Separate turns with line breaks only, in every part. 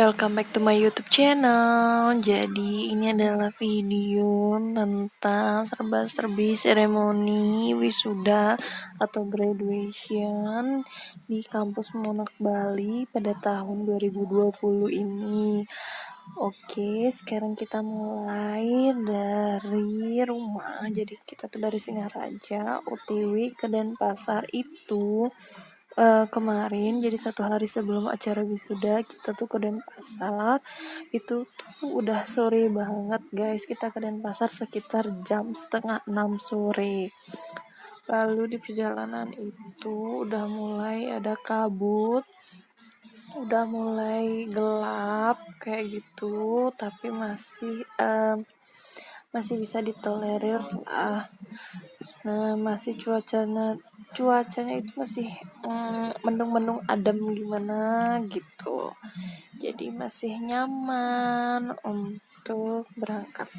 Welcome back to my YouTube channel. Jadi ini adalah video tentang serba-serbi seremoni wisuda atau graduation di kampus Monak Bali pada tahun 2020 ini. Oke, sekarang kita mulai dari rumah. Jadi kita tuh dari Singaraja, OTW ke Denpasar itu kemarin. Jadi satu hari sebelum acara wisuda kita tuh ke Denpasar. Itu tuh udah sore banget guys. Kita ke Denpasar sekitar jam setengah 6 sore. Lalu di perjalanan itu udah mulai ada kabut, udah mulai gelap kayak gitu, tapi masih bisa ditolerir. Nah, masih cuacanya itu masih mendung-mendung adem gimana gitu. Jadi masih nyaman untuk berangkat.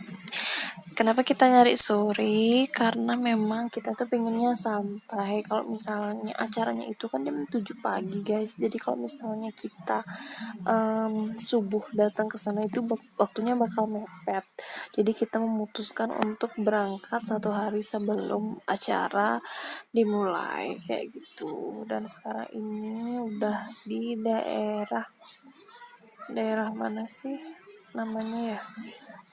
Kenapa kita nyari sore? Karena memang kita tuh pengennya santai. Kalau misalnya acaranya itu kan jam 7 pagi guys. Jadi kalau misalnya kita subuh datang ke sana itu waktunya bakal mepet. Jadi kita memutuskan untuk berangkat satu hari sebelum acara dimulai kayak gitu. Dan sekarang ini udah di daerah mana sih namanya ya?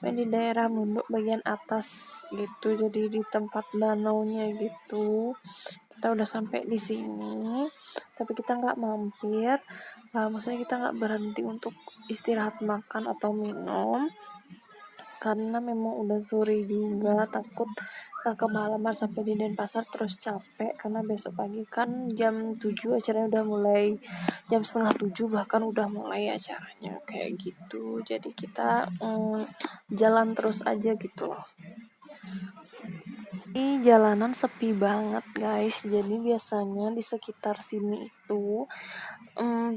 Di daerah Munduk bagian atas gitu. Jadi di tempat danaunya gitu. Kita udah sampai di sini, tapi kita nggak mampir. Maksudnya kita nggak berhenti untuk istirahat makan atau minum karena memang udah sore juga, takut kemalaman sampai di Denpasar terus capek karena besok pagi kan jam 7 acaranya udah mulai, jam setengah 7 bahkan udah mulai acaranya kayak gitu. Jadi kita jalan terus aja gitu loh. Ini jalanan sepi banget guys. Jadi biasanya di sekitar sini itu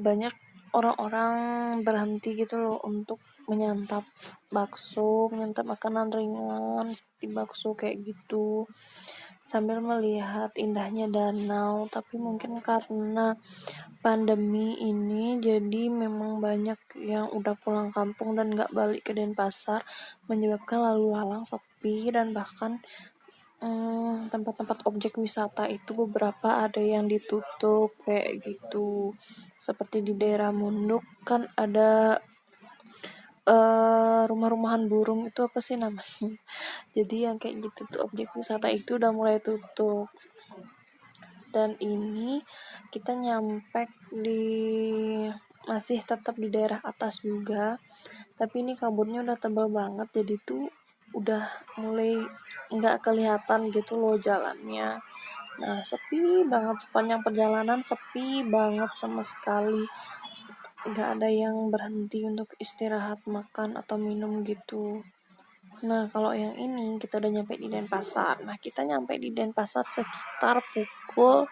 banyak orang-orang berhenti gitu loh untuk menyantap bakso, menyantap makanan ringan seperti bakso kayak gitu, sambil melihat indahnya danau. Tapi mungkin karena pandemi ini jadi memang banyak yang udah pulang kampung dan gak balik ke Denpasar, menyebabkan lalu lalang sepi. Dan bahkan tempat-tempat objek wisata itu beberapa ada yang ditutup kayak gitu. Seperti di daerah Munduk kan ada rumah-rumahan burung, itu apa sih namanya? Jadi yang kayak gitu tuh objek wisata itu udah mulai tutup. Dan ini kita nyampe masih tetap di daerah atas juga, tapi ini kabutnya udah tebal banget, jadi tuh udah mulai nggak kelihatan gitu loh jalannya. Nah, sepi banget sepanjang perjalanan, sepi banget sama sekali, nggak ada yang berhenti untuk istirahat makan atau minum gitu. Nah, kalau yang ini kita udah nyampe di Denpasar. Nah, kita nyampe di Denpasar sekitar pukul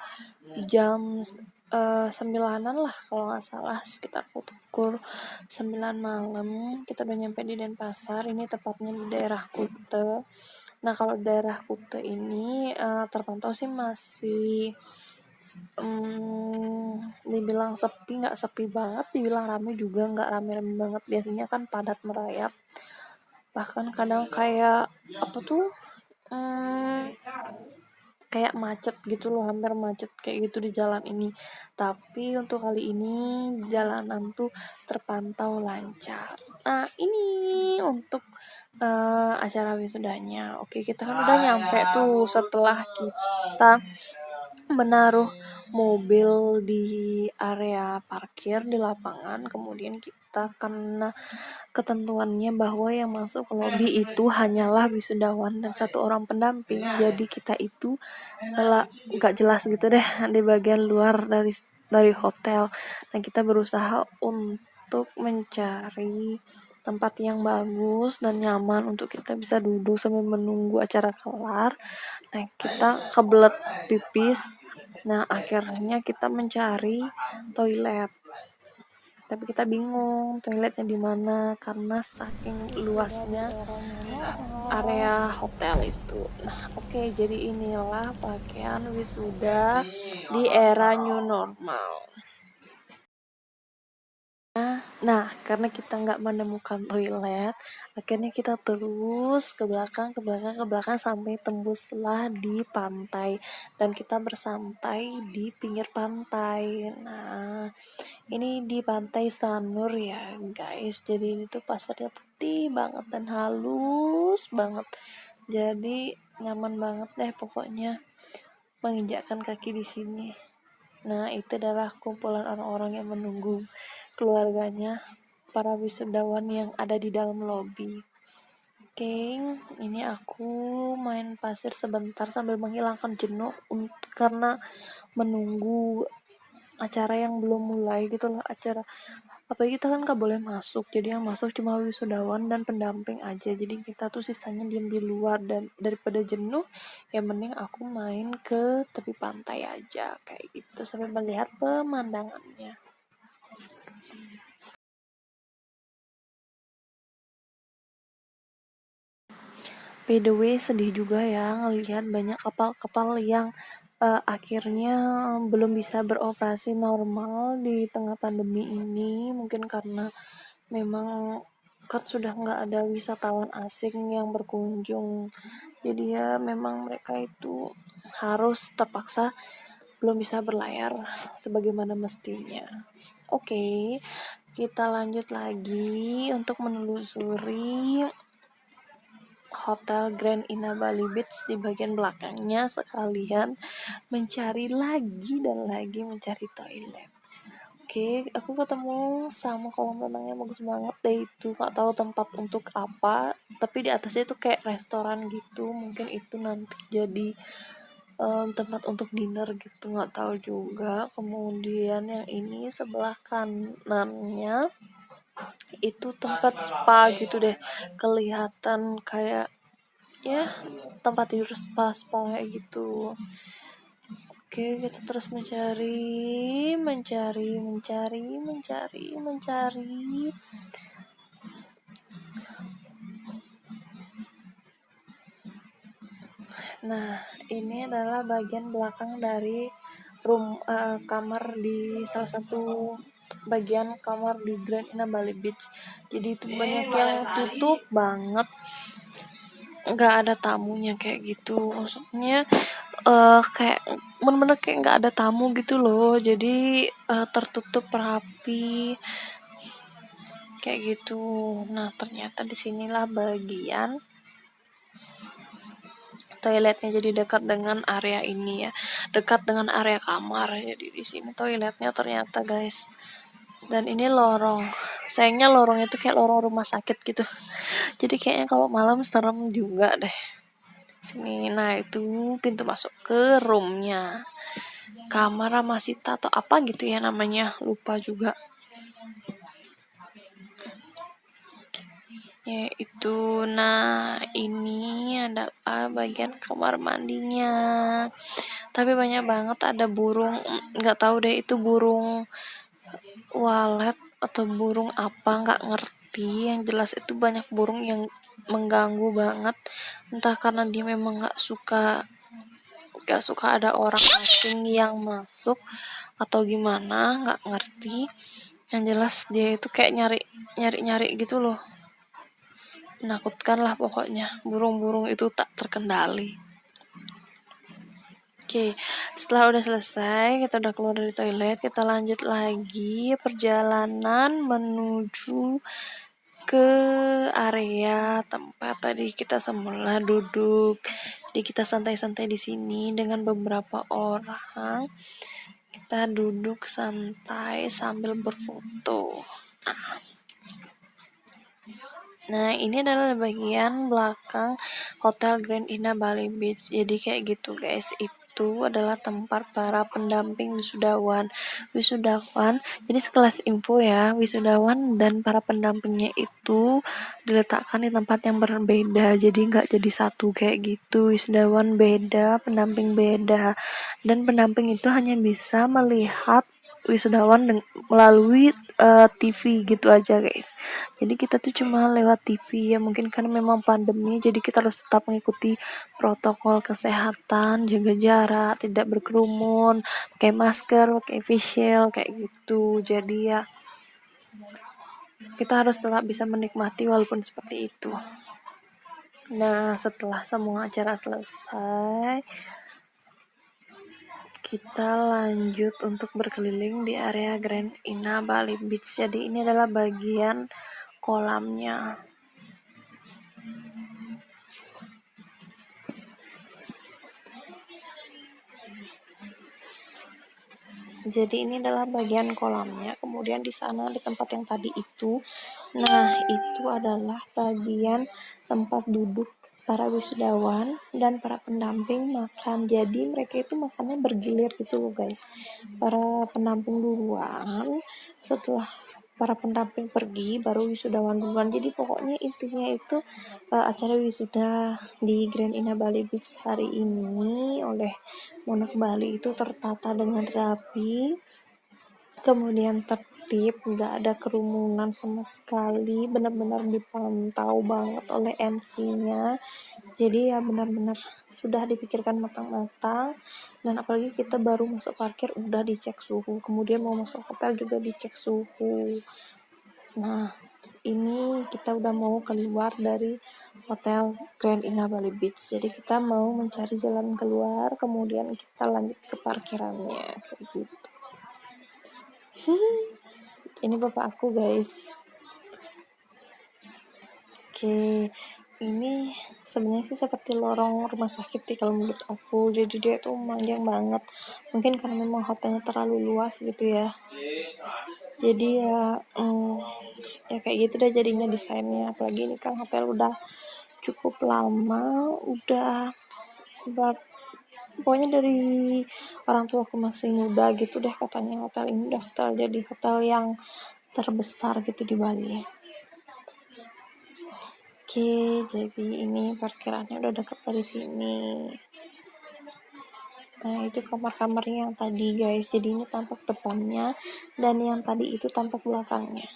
jam 9-an lah kalau nggak salah, sekitar pukul 9 malam kita udah nyampe di Denpasar. Ini tepatnya di daerah Kute. Nah, kalau daerah Kute ini terpantau sih masih dibilang sepi, nggak sepi banget, dibilang rame juga nggak rame-rame banget. Biasanya kan padat merayap, bahkan kadang kayak apa tuh kayak macet gitu loh, hampir macet kayak gitu di jalan ini. Tapi untuk kali ini jalanan tuh terpantau lancar. Nah, ini untuk acara wisudanya. Oke, kita kan udah nyampe tuh setelah kita menaruh mobil di area parkir di lapangan. Kemudian kita kena ketentuannya bahwa yang masuk ke lobi itu hanyalah wisudawan dan satu orang pendamping. Jadi kita itu nggak jelas gitu deh di bagian luar dari hotel. Dan kita berusaha untuk mencari tempat yang bagus dan nyaman untuk kita bisa duduk sambil menunggu acara kelar. Nah, kita kebelet pipis. Nah, akhirnya kita mencari toilet, tapi kita bingung toiletnya di mana karena saking luasnya area hotel itu. Nah, oke, jadi inilah pakaian wisuda di era new normal. Nah, Nah, karena kita nggak menemukan toilet, akhirnya kita terus ke belakang, ke belakang, ke belakang sampai tembuslah di pantai dan kita bersantai di pinggir pantai. Nah, ini di pantai Sanur ya, guys. Jadi ini tuh pasirnya putih banget dan halus banget. Jadi nyaman banget deh pokoknya menginjakkan kaki di sini. Nah, itu adalah kumpulan orang-orang yang menunggu keluarganya, para wisudawan yang ada di dalam lobi. Oke, ini aku main pasir sebentar sambil menghilangkan jenuh karena menunggu acara yang belum mulai gitu loh, acara apa kita kan nggak boleh masuk, jadi yang masuk cuma wisudawan dan pendamping aja, jadi kita tuh sisanya diem di luar, dan daripada jenuh ya mending aku main ke tepi pantai aja kayak gitu sambil melihat pemandangannya. By the way, sedih juga ya ngelihat banyak kapal-kapal yang akhirnya belum bisa beroperasi normal di tengah pandemi ini, mungkin karena memang kan sudah nggak ada wisatawan asing yang berkunjung, jadi ya memang mereka itu harus terpaksa belum bisa berlayar sebagaimana mestinya. Oke, kita lanjut lagi untuk menelusuri Hotel Grand Ina Bali Beach di bagian belakangnya, sekalian mencari lagi dan lagi mencari toilet. Oke, aku ketemu sama kolam renangnya bagus banget deh, itu nggak tahu tempat untuk apa, tapi di atasnya itu kayak restoran gitu, mungkin itu nanti jadi tempat untuk dinner gitu, nggak tahu juga. Kemudian yang ini sebelah kanannya itu tempat spa gitu deh, kelihatan kayak ya tempat tidur spa spa kayak gitu. Oke, kita terus mencari mencari mencari mencari mencari. Nah, ini adalah bagian belakang dari kamar di salah satu bagian kamar di Grand Ina Bali Beach. Jadi itu banyak yang tutup banget, nggak ada tamunya kayak gitu, maksudnya kayak bener-bener kayak nggak ada tamu gitu loh, jadi tertutup rapi kayak gitu. Nah, ternyata disinilah bagian toiletnya, jadi dekat dengan area ini ya, dekat dengan area kamar, jadi di sini toiletnya ternyata guys. Dan ini lorong, sayangnya lorong itu kayak lorong rumah sakit gitu, jadi kayaknya kalau malam serem juga deh sini. Nah, itu pintu masuk ke roomnya, kamar Ramasita atau apa gitu ya namanya, lupa juga ya itu. Nah, ini adalah bagian kamar mandinya, tapi banyak banget ada burung, nggak tahu deh itu burung walet atau burung apa, nggak ngerti, yang jelas itu banyak burung yang mengganggu banget, entah karena dia memang nggak suka ada orang asing yang masuk atau gimana, nggak ngerti. Yang jelas dia itu kayak nyari gitu loh, menakutkan lah pokoknya, burung-burung itu tak terkendali. Oke, setelah udah selesai, kita udah keluar dari toilet, kita lanjut lagi perjalanan menuju ke area tempat tadi kita semula duduk. Jadi kita santai-santai di sini dengan beberapa orang. Kita duduk santai sambil berfoto. Nah, ini adalah bagian belakang Hotel Grand Ina Bali Beach. Jadi kayak gitu guys, itu adalah tempat para pendamping wisudawan. Wisudawan, jadi sekelas info ya, wisudawan dan para pendampingnya itu diletakkan di tempat yang berbeda. Jadi nggak jadi satu kayak gitu. Wisudawan beda, pendamping beda. Dan pendamping itu hanya bisa melihat wisudawan melalui TV gitu aja guys. Jadi kita tuh cuma lewat TV ya, mungkin karena memang pandemi, jadi kita harus tetap mengikuti protokol kesehatan, jaga jarak, tidak berkerumun, pakai masker, pakai face shield kayak gitu. Jadi ya kita harus tetap bisa menikmati walaupun seperti itu. Nah, setelah semua acara selesai, kita lanjut untuk berkeliling di area Grand Ina Bali Beach. Jadi ini adalah bagian kolamnya. Jadi ini adalah bagian kolamnya. Kemudian di sana di tempat yang tadi itu, nah itu adalah bagian tempat duduk para wisudawan dan para pendamping makan. Jadi mereka itu makannya bergilir gitu loh guys. Para pendamping duluan, setelah para pendamping pergi baru wisudawan duluan. Jadi pokoknya intinya itu acara wisuda di Grand Ina Bali Beach hari ini oleh Monarch Bali itu tertata dengan rapi, kemudian tertib, nggak ada kerumunan sama sekali, benar-benar dipantau banget oleh MC-nya. Jadi ya benar-benar sudah dipikirkan matang-matang, dan apalagi kita baru masuk parkir udah dicek suhu, kemudian mau masuk hotel juga dicek suhu. Nah, ini kita udah mau keluar dari hotel Grand Ina Bali Beach. Jadi kita mau mencari jalan keluar, kemudian kita lanjut ke parkirannya kayak gitu. Ini bapak aku guys. Oke, ini sebenarnya sih seperti lorong rumah sakit ya kalau menurut aku. Jadi dia tuh panjang banget. Mungkin karena memang hotelnya terlalu luas gitu ya. Jadi ya kayak gitu deh jadinya desainnya. Apalagi ini kan hotel udah cukup lama, udah pokoknya dari orang tua aku masih muda gitu deh katanya hotel ini udah jadi hotel yang terbesar gitu di Bali. Oke, jadi ini parkirannya udah deket dari sini. Nah, itu kamar-kamarnya yang tadi guys. Jadi ini tampak depannya dan yang tadi itu tampak belakangnya.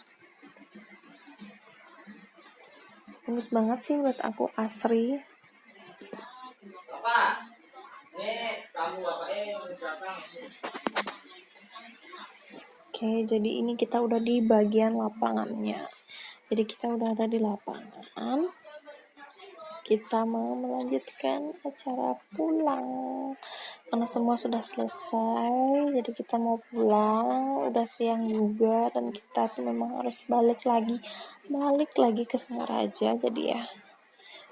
Bagus banget sih menurut aku, asri. Oke, jadi ini kita udah di bagian lapangannya. Jadi kita udah ada di lapangan. Kita mau melanjutkan acara pulang. Karena semua sudah selesai, jadi kita mau pulang. Udah siang juga dan kita tuh memang harus balik lagi ke Singaraja. Jadi ya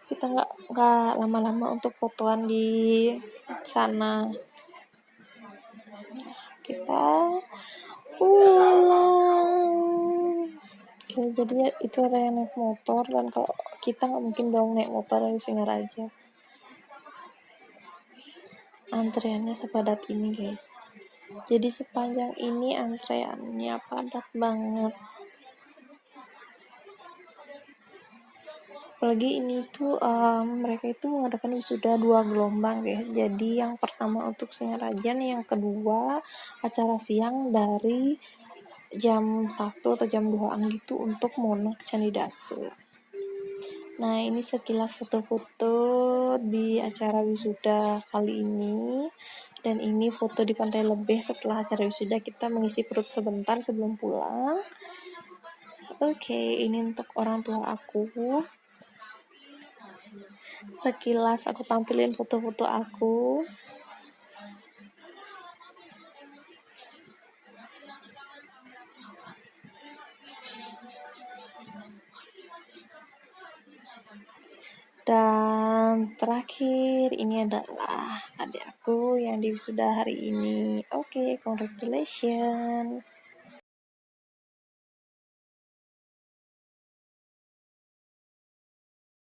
kita nggak lama-lama untuk fotoan di sana. Kita pulang. Oke, jadi itu ada yang naik motor, dan kalau kita nggak mungkin dong naik motor dari Singaraja. Antreannya sepadat ini guys. Jadi sepanjang ini antreannya padat banget. Apalagi ini tuh mereka itu mengadakan wisuda 2 gelombang ya. Jadi yang pertama untuk Singaraja, yang kedua acara siang dari jam 1 atau jam 2an gitu untuk Monarch Candidase. Nah, ini sekilas foto-foto di acara wisuda kali ini. Dan ini foto di Pantai Lebeh setelah acara wisuda, kita mengisi perut sebentar sebelum pulang. Oke, ini untuk orang tua aku. Sekilas aku tampilin foto-foto aku. Dan terakhir ini adalah adik aku yang di wisuda hari ini. Oke, congratulations.